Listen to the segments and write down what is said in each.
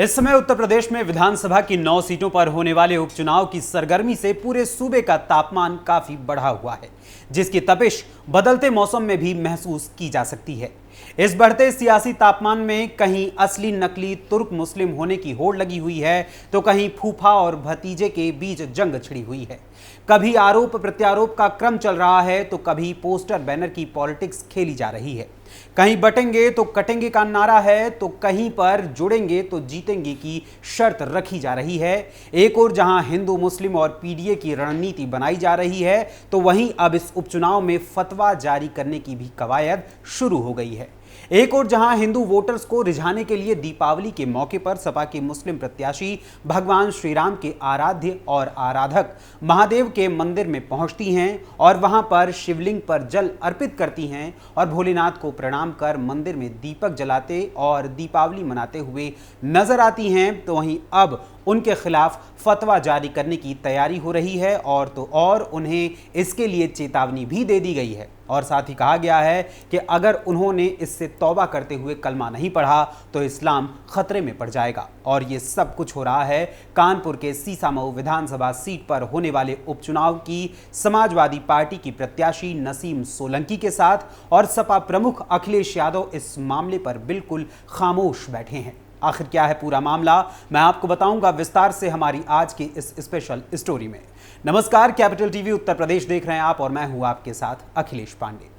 इस समय उत्तर प्रदेश में विधानसभा की 9 सीटों पर होने वाले उपचुनाव की सरगर्मी से पूरे सूबे का तापमान काफी बढ़ा हुआ है, जिसकी तपिश बदलते मौसम में भी महसूस की जा सकती है। इस बढ़ते सियासी तापमान में कहीं असली नकली तुर्क मुस्लिम होने की होड़ लगी हुई है, तो कहीं फूफा और भतीजे के बीच जंग छिड़ी हुई है। कभी आरोप प्रत्यारोप का क्रम चल रहा है, तो कभी पोस्टर बैनर की पॉलिटिक्स खेली जा रही है। कहीं बटेंगे तो कटेंगे का नारा है, तो कहीं पर जुड़ेंगे तो जीतेंगे की शर्त रखी जा रही है। एक और जहां हिंदू मुस्लिम और पीडीए की रणनीति बनाई जा रही है, तो वहीं अब इस उपचुनाव में फतवा जारी करने की भी कवायद शुरू हो गई है। एक और जहां हिंदू वोटर्स को रिझाने के लिए दीपावली के मौके पर सपा के मुस्लिम प्रत्याशी भगवान श्री राम के आराध्य और आराधक महादेव के मंदिर में पहुंचती हैं और वहां पर शिवलिंग पर जल अर्पित करती हैं और भोलेनाथ को प्रणाम कर मंदिर में दीपक जलाते और दीपावली मनाते हुए नजर आती हैं, तो वहीं अब उनके खिलाफ फतवा जारी करने की तैयारी हो रही है और उन्हें इसके लिए चेतावनी भी दे दी गई है। और साथ ही कहा गया है कि अगर उन्होंने इससे तौबा करते हुए कलमा नहीं पढ़ा तो इस्लाम खतरे में पड़ जाएगा। और ये सब कुछ हो रहा है कानपुर के सीसामऊ विधानसभा सीट पर होने वाले उपचुनाव की समाजवादी पार्टी की प्रत्याशी नसीम सोलंकी के साथ, और सपा प्रमुख अखिलेश यादव इस मामले पर बिल्कुल खामोश बैठे हैं। आखिर क्या है पूरा मामला, मैं आपको बताऊंगा विस्तार से हमारी आज की इस स्पेशल स्टोरी में। नमस्कार, कैपिटल टीवी उत्तर प्रदेश देख रहे हैं आप और मैं हूं आपके साथ अखिलेश पांडे।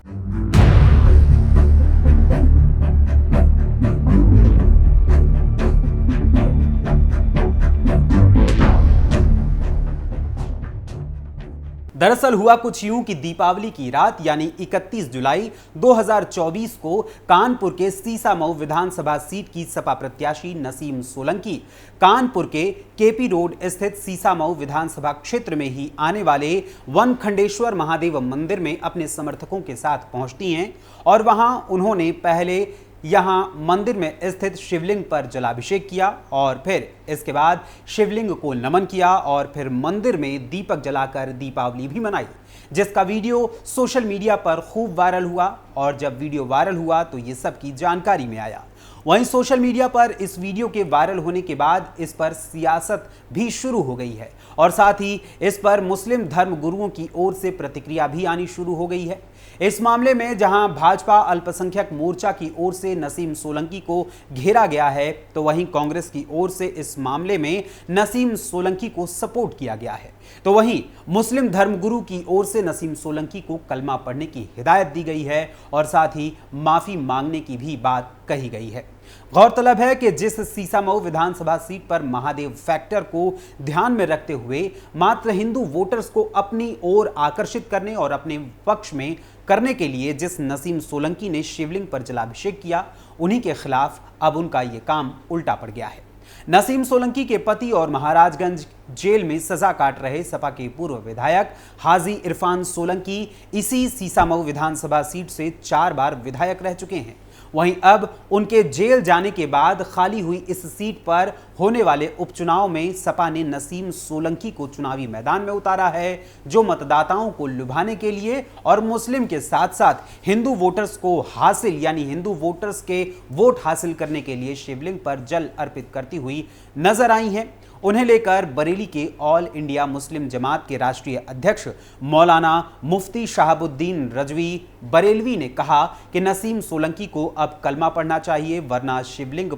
दरअसल हुआ कुछ यूं कि दीपावली की रात यानी 31 जुलाई 2024 को कानपुर के सीसामऊ विधानसभा सीट की सपा प्रत्याशी नसीम सोलंकी कानपुर के केपी रोड स्थित सीसामऊ विधानसभा क्षेत्र में ही आने वाले वनखंडेश्वर महादेव मंदिर में अपने समर्थकों के साथ पहुंचती हैं और वहां उन्होंने पहले यहां मंदिर में स्थित शिवलिंग पर जलाभिषेक किया और फिर इसके बाद शिवलिंग को नमन किया और फिर मंदिर में दीपक जलाकर दीपावली भी मनाई, जिसका वीडियो सोशल मीडिया पर खूब वायरल हुआ। और जब वीडियो वायरल हुआ तो ये सब की जानकारी में आया। वहीं सोशल मीडिया पर इस वीडियो के वायरल होने के बाद इस पर सियासत भी शुरू हो गई है और साथ ही इस पर मुस्लिम धर्म गुरुओं की ओर से प्रतिक्रिया भी आनी शुरू हो गई है। इस मामले में जहां भाजपा अल्पसंख्यक मोर्चा की ओर से नसीम सोलंकी को घेरा गया है, तो वहीं कांग्रेस की ओर से इस मामले में नसीम सोलंकी को सपोर्ट किया गया है। तो वहीं मुस्लिम धर्मगुरु की ओर से नसीम सोलंकी को कलमा पढ़ने की हिदायत दी गई है और साथ ही माफी मांगने की भी बात कही गई है। गौरतलब है कि जिस सीसामऊ विधानसभा सीट पर महादेव फैक्टर को ध्यान में रखते हुए मात्र हिंदू वोटर्स को अपनी ओर आकर्षित करने और अपने पक्ष में करने के लिए जिस नसीम सोलंकी ने शिवलिंग पर जलाभिषेक किया, उन्हीं के खिलाफ अब उनका ये काम उल्टा पड़ गया है। नसीम सोलंकी के पति और महाराजगंज जेल में सजा काट रहे सपा के पूर्व विधायक हाजी इरफान सोलंकी इसी सीसामऊ विधानसभा सीट से 4 बार विधायक रह चुके हैं। वहीं अब उनके जेल जाने के बाद खाली हुई इस सीट पर होने वाले उपचुनाव में सपा ने नसीम सोलंकी को चुनावी मैदान में उतारा है, जो मतदाताओं को लुभाने के लिए और मुस्लिम के साथ साथ हिंदू वोटर्स को हिंदू वोटर्स के वोट हासिल करने के लिए शिवलिंग पर जल अर्पित करती हुई नजर आई हैं। उन्हें लेकर बरेली के ऑल इंडिया मुस्लिम जमात के राष्ट्रीय अध्यक्ष मौलाना मुफ्ती शहाबुद्दीन रजवी बरेलवी ने कहा कि नसीम सोलंकी को अब कलमा पढ़ना चाहिए, वरना शिवलिंग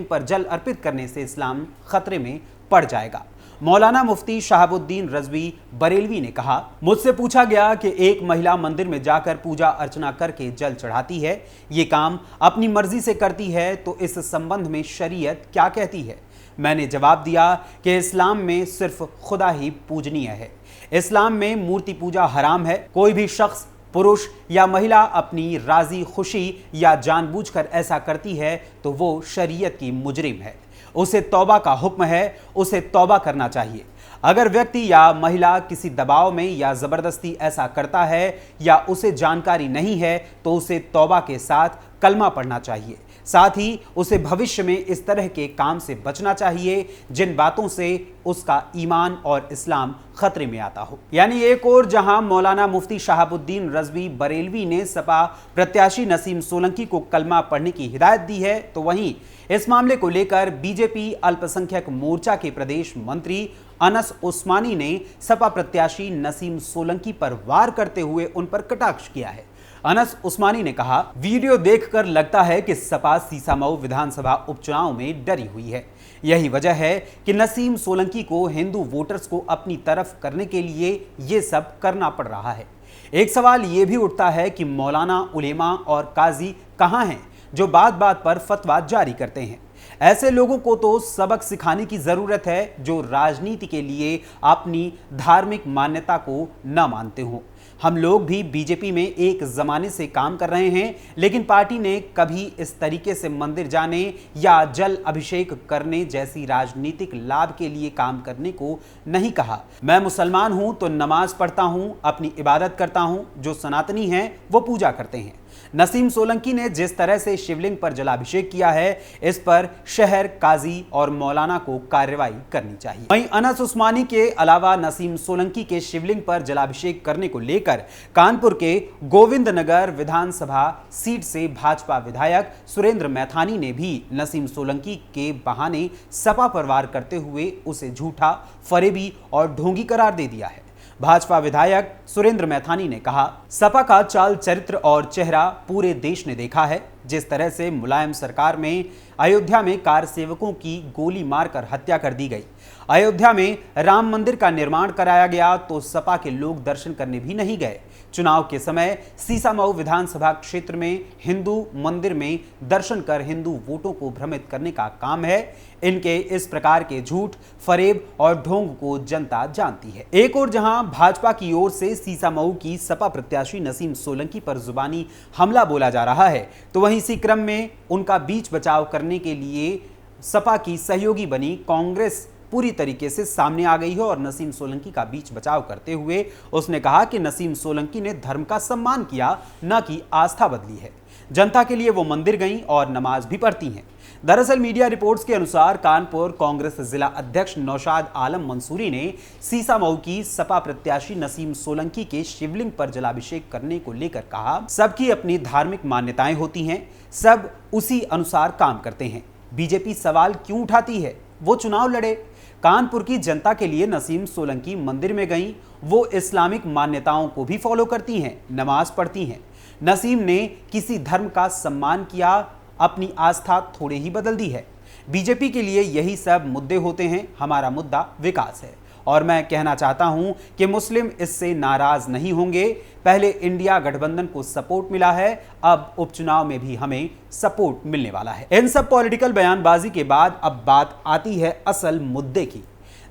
पर जल अर्पित करने से इस्लाम खतरे में पड़ जाएगा। मौलाना मुफ्ती शहाबुद्दीन रजवी बरेलवी ने कहा, मुझसे पूछा गया कि एक महिला मंदिर में जाकर पूजा अर्चना करके जल चढ़ाती है, ये काम अपनी मर्जी से करती है, तो इस संबंध में शरीयत क्या कहती है? मैंने जवाब दिया कि इस्लाम में सिर्फ खुदा ही पूजनीय है। इस्लाम में मूर्ति पूजा हराम है। कोई भी शख्स, पुरुष या महिला अपनी राजी खुशी या जानबूझकर ऐसा करती है तो वो शरीयत की मुजरिम है। उसे तौबा का हुक्म है, उसे तौबा करना चाहिए। अगर व्यक्ति या महिला किसी दबाव में या जबरदस्ती ऐसा करता है या उसे जानकारी नहीं है, तो उसे तौबा के साथ कलमा पढ़ना चाहिए। साथ ही उसे भविष्य में इस तरह के काम से बचना चाहिए जिन बातों से उसका ईमान और इस्लाम खतरे में आता हो। यानी एक और जहां मौलाना मुफ्ती शहाबुद्दीन रज़वी बरेलवी ने सपा प्रत्याशी नसीम सोलंकी को कलमा पढ़ने की हिदायत दी है, तो वहीं इस मामले को लेकर बीजेपी अल्पसंख्यक मोर्चा के प्रदेश मंत्री अनस उस्मानी ने सपा प्रत्याशी नसीम सोलंकी पर वार करते हुए उन पर कटाक्ष किया है। अनस उस्मानी ने कहा, वीडियो देखकर लगता है कि सपा सीसामऊ विधानसभा उपचुनाव में डरी हुई है। यही वजह है कि नसीम सोलंकी को हिंदू वोटर्स को अपनी तरफ करने के लिए ये सब करना पड़ रहा है। एक सवाल ये भी उठता है कि मौलाना, उलेमा और काजी कहां हैं जो बात बात पर फतवा जारी करते हैं। ऐसे लोगों को तो सबक सिखाने की जरूरत है जो राजनीति के लिए अपनी धार्मिक मान्यता को न मानते हों। हम लोग भी बीजेपी में एक जमाने से काम कर रहे हैं, लेकिन पार्टी ने कभी इस तरीके से मंदिर जाने या जल अभिषेक करने जैसी राजनीतिक लाभ के लिए काम करने को नहीं कहा। मैं मुसलमान हूं तो नमाज पढ़ता हूं, अपनी इबादत करता हूं, जो सनातनी हैं वो पूजा करते हैं। नसीम सोलंकी ने जिस तरह से शिवलिंग पर जलाभिषेक किया है, इस पर शहर, काजी और मौलाना को कार्रवाई करनी चाहिए। वहीं अनस उस्मानी के अलावा नसीम सोलंकी के शिवलिंग पर जलाभिषेक करने को लेकर कानपुर के गोविंदनगर विधानसभा सीट से भाजपा विधायक सुरेंद्र मैथानी ने भी नसीम सोलंकी के बहाने सपा पर वार करते हुए उसे झूठा, फरेबी और ढोंगी करार दे दिया है। भाजपा विधायक सुरेंद्र मैथानी ने कहा, सपा का चाल चरित्र और चेहरा पूरे देश ने देखा है। जिस तरह से मुलायम सरकार में अयोध्या में कार सेवकों की गोली मारकर हत्या कर दी गई, अयोध्या में राम मंदिर का निर्माण कराया गया तो सपा के लोग दर्शन करने भी नहीं गए। चुनाव के समय सीसामऊ विधानसभा क्षेत्र में हिंदू मंदिर में दर्शन कर हिंदू वोटों को भ्रमित करने का काम है। इनके इस प्रकार के झूठ, फरेब और ढोंग को जनता जानती है। एक और जहां भाजपा की ओर से सीसामऊ की सपा प्रत्याशी नसीम सोलंकी पर जुबानी हमला बोला जा रहा है, तो वहीं इसी क्रम में उनका बीच बचाव करने के लिए सपा की सहयोगी बनी कांग्रेस पूरी तरीके से सामने आ गई है और नसीम सोलंकी का बीच बचाव करते हुए उसने कहा कि नसीम सोलंकी ने धर्म का सम्मान किया, न कि आस्था बदली है। जनता के लिए वो मंदिर गईं और नमाज भी पढ़ती हैं। दरअसल मीडिया रिपोर्ट्स के अनुसार कानपुर कांग्रेस जिला अध्यक्ष नौशाद आलम मंसूरी ने सीसामऊ की सपा प्रत्याशी नसीम सोलंकी के शिवलिंग पर जलाभिषेक करने को लेकर कहा, सबकी अपनी धार्मिक मान्यताएं होती हैं, सब उसी अनुसार काम करते हैं। बीजेपी सवाल क्यों उठाती है? वो चुनाव लड़े। कानपुर की जनता के लिए नसीम सोलंकी मंदिर में गईं, वो इस्लामिक मान्यताओं को भी फॉलो करती हैं, नमाज पढ़ती हैं। नसीम ने किसी धर्म का सम्मान किया, अपनी आस्था थोड़े ही बदल दी है। बीजेपी के लिए यही सब मुद्दे होते हैं। हमारा मुद्दा विकास है और मैं कहना चाहता हूं कि मुस्लिम इससे नाराज नहीं होंगे। पहले इंडिया गठबंधन को सपोर्ट मिला है, अब उपचुनाव में भी हमें सपोर्ट मिलने वाला है। इन सब पॉलिटिकल बयानबाजी के बाद अब बात आती है असल मुद्दे की।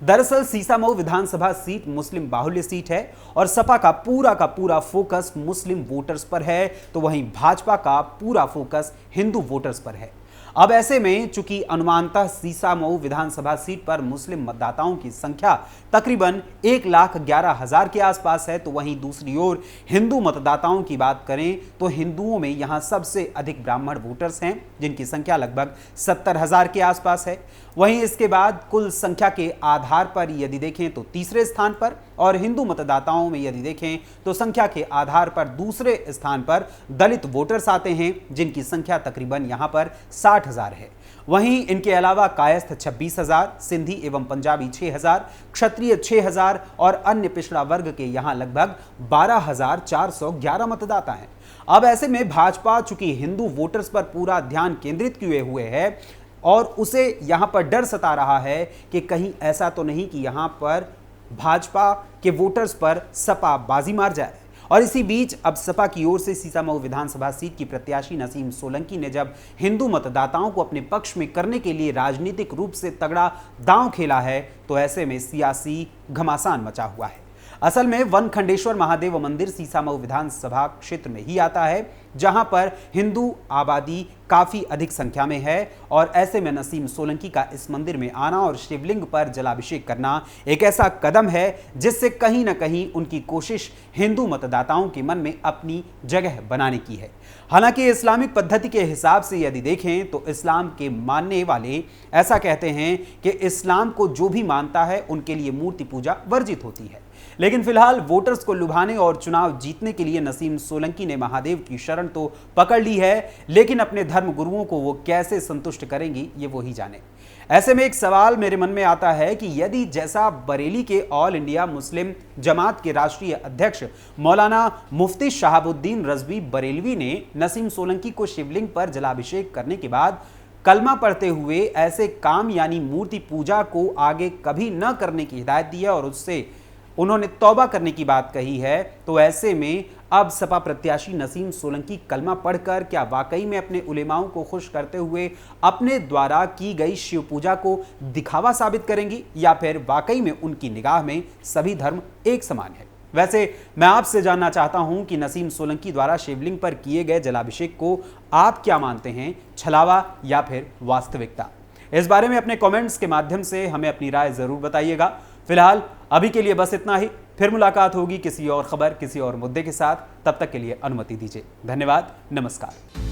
दरअसल सीसामऊ विधानसभा सीट मुस्लिम बाहुल्य सीट है और सपा का पूरा फोकस मुस्लिम वोटर्स पर है, तो वहीं भाजपा का पूरा फोकस हिंदू वोटर्स पर है। अब ऐसे में चूंकि अनुमानतः सीसामऊ विधानसभा सीट पर मुस्लिम मतदाताओं की संख्या तकरीबन 1,11,000 के आसपास है, तो वहीं दूसरी ओर हिंदू मतदाताओं की बात करें तो हिंदुओं में यहां सबसे अधिक ब्राह्मण वोटर्स हैं, जिनकी संख्या लगभग 70,000 के आसपास है। वहीं इसके बाद कुल संख्या के आधार पर यदि देखें तो तीसरे स्थान पर, और हिंदू मतदाताओं में यदि देखें तो संख्या के आधार पर दूसरे स्थान पर दलित वोटर्स आते हैं, जिनकी संख्या तकरीबन यहां पर 60,000 है। वहीं इनके अलावा कायस्थ 26,000, सिंधी एवं पंजाबी 6,000, क्षत्रिय 6,000 और अन्य पिछड़ा वर्ग के यहां लगभग 12,411 मतदाता हैं। अब ऐसे में भाजपा चूंकि हिंदू वोटर्स पर पूरा ध्यान केंद्रित किए हुए है और उसे यहां पर डर सता रहा है कि कहीं ऐसा तो नहीं कि यहां पर भाजपा के वोटर्स पर सपा बाजी मार जाए। और इसी बीच अब सपा की ओर से सीसामऊ विधानसभा सीट की प्रत्याशी नसीम सोलंकी ने जब हिंदू मतदाताओं को अपने पक्ष में करने के लिए राजनीतिक रूप से तगड़ा दांव खेला है, तो ऐसे में सियासी घमासान मचा हुआ है। असल में वनखंडेश्वर महादेव मंदिर सीसामऊ विधानसभा क्षेत्र में ही आता है, जहां पर हिंदू आबादी काफी अधिक संख्या में है। और ऐसे में नसीम सोलंकी का इस मंदिर में आना और शिवलिंग पर जलाभिषेक करना एक ऐसा कदम है जिससे कहीं ना कहीं उनकी कोशिश हिंदू मतदाताओं के मन में अपनी जगह बनाने की है। हालांकि इस्लामिक पद्धति के हिसाब से यदि देखें तो इस्लाम के मानने वाले ऐसा कहते हैं कि इस्लाम को जो भी मानता है उनके लिए मूर्ति पूजा वर्जित होती है। लेकिन फिलहाल वोटर्स को लुभाने और चुनाव जीतने के लिए नसीम सोलंकी ने महादेव की शरण तो पकड़ ली है, लेकिन अपने धर्म गुरुओं को वो कैसे संतुष्ट करेंगी ये वो ही जाने। ऐसे में एक सवाल मेरे मन में आता है कि यदि जैसा बरेली के ऑल इंडिया मुस्लिम जमात के राष्ट्रीय अध्यक्ष मौलाना मुफ्ती शहाबुद्दीन रजवी बरेलवी ने नसीम सोलंकी को शिवलिंग पर जलाभिषेक करने के बाद कलमा पढ़ते हुए ऐसे काम यानी मूर्ति पूजा को आगे कभी न करने की हिदायत दी है और उससे उन्होंने तौबा करने की बात कही है, तो ऐसे में अब सपा प्रत्याशी नसीम सोलंकी कलमा पढ़कर क्या वाकई में अपने उलेमाओं को खुश करते हुए अपने द्वारा की गई शिव पूजा को दिखावा साबित करेंगी, या फिर वाकई में उनकी निगाह में सभी धर्म एक समान है? वैसे मैं आपसे जानना चाहता हूं कि नसीम सोलंकी द्वारा शिवलिंग पर किए गए जलाभिषेक को आप क्या मानते हैं, छलावा या फिर वास्तविकता? इस बारे में अपने कमेंट्स के माध्यम से हमें अपनी राय जरूर बताइएगा। फिलहाल अभी के लिए बस इतना ही। फिर मुलाकात होगी किसी और खबर, किसी और मुद्दे के साथ। तब तक के लिए अनुमति दीजिए। धन्यवाद, नमस्कार।